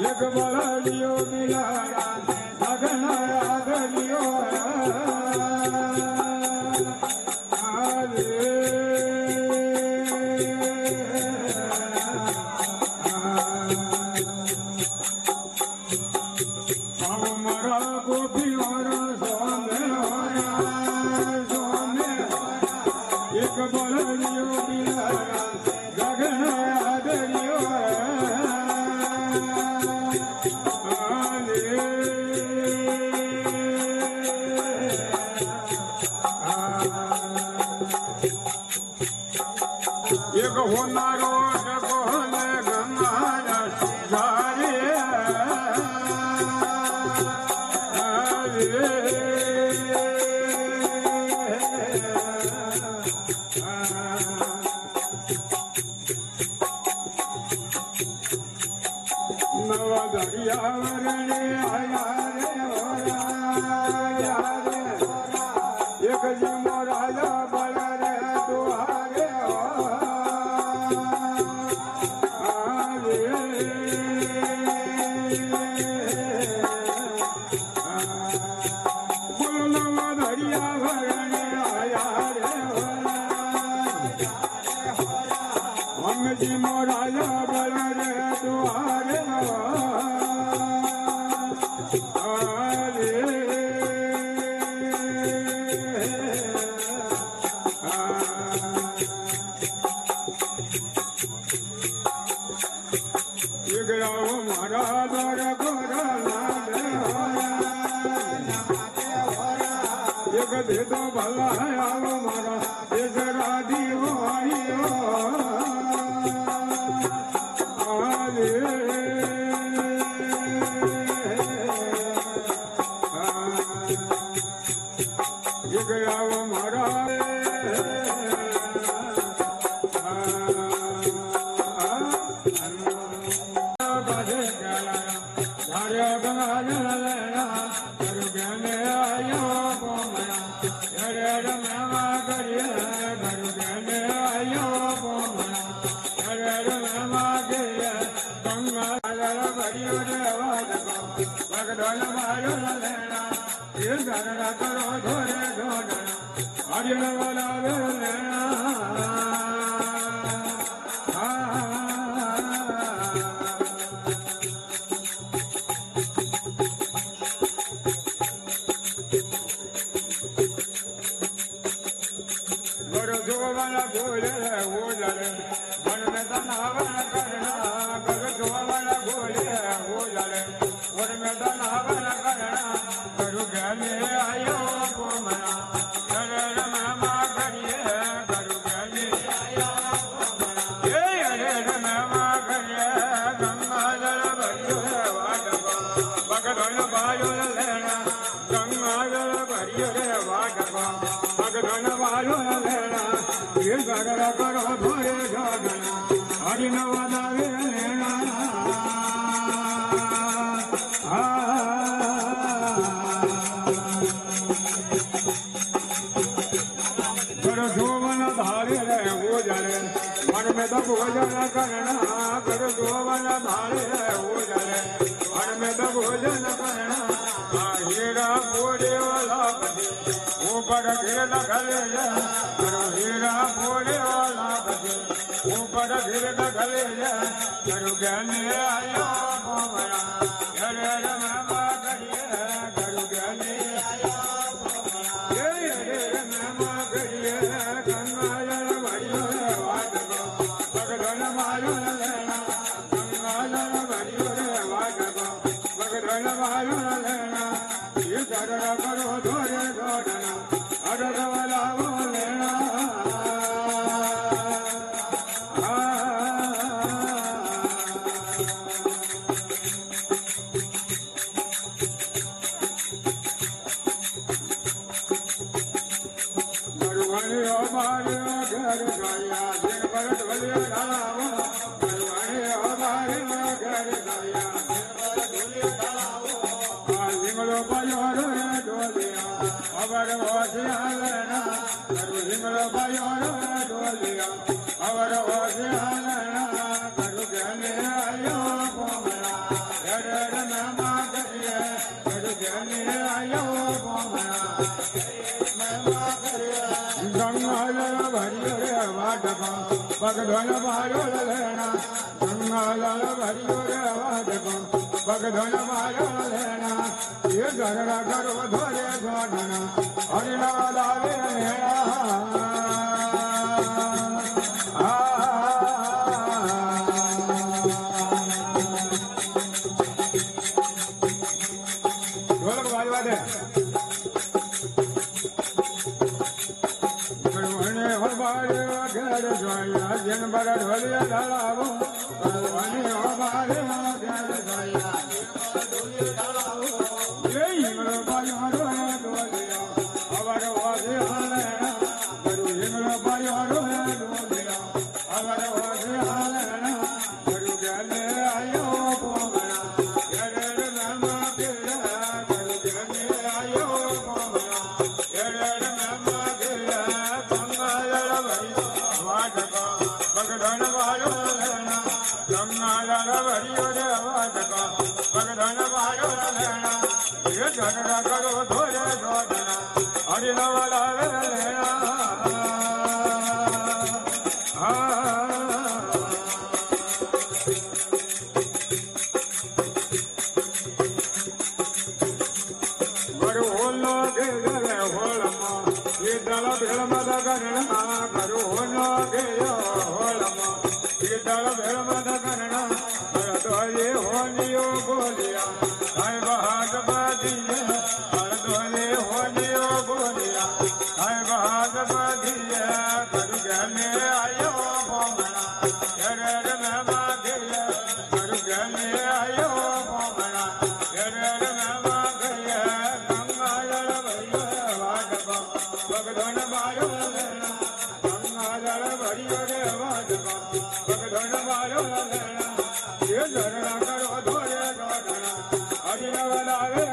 एक बलियो बिलाया लगना याद लियो ભગધન મારો લેણા ગંગાજળ ભર્યો રે વાજકો ભગધન મારો લેણા એ ગરડા કરો ધોરે ગોઢના હરિના લાવે લેણા જન બરા ઢોલિયા ઢાળાવો ભગવાને અમારે ઘર જોયા જય હિંગળો પાયો રોય ઢોલિયા અવર વાસે હાલેણા કરું હિંગળો પાયો રોય ઢોલિયા અવર વાસે હાલેણા કરું ગલે આયો કોમણા એડે નામા કેલા કરું ગલે આયો કોમણા એડે નામા કેલા ગંગાજળ ભરી વાટકો ભગધન મારો લેણા ગંગાજળ ભર્યો રે વાટકો ભગધન મારો લેણા એ ઝગડા કરો ધોરે ધોડના હરિનવ લાવે લેણા ગરુ હોલો કે ગરે હોલમાં એ દળ ભેળમાં દગણના ગરુ હોલો કે હોલમાં એ દળ ભેળમાં દગણના હરદોયે હોલિયો બોલિયા હાય બહાદ બાદીએ હરદોયે હોલિયો બોલિયા હાય બહાદ બાદીએ ગરુ ગમે આયો ભોમણા એરે મેમા ગયે ગરુ ગમે આયો ભોમણા એરે મેમા ગયે ગંગાજળ ભર્યો વાડકો ભગધન મારો લેણા ગંગાજળ ભર્યો રે વાડકો ભગધન મારો લેણા એ ઝરણા કરો ધોરે ધોરણા હરિનવ લાવે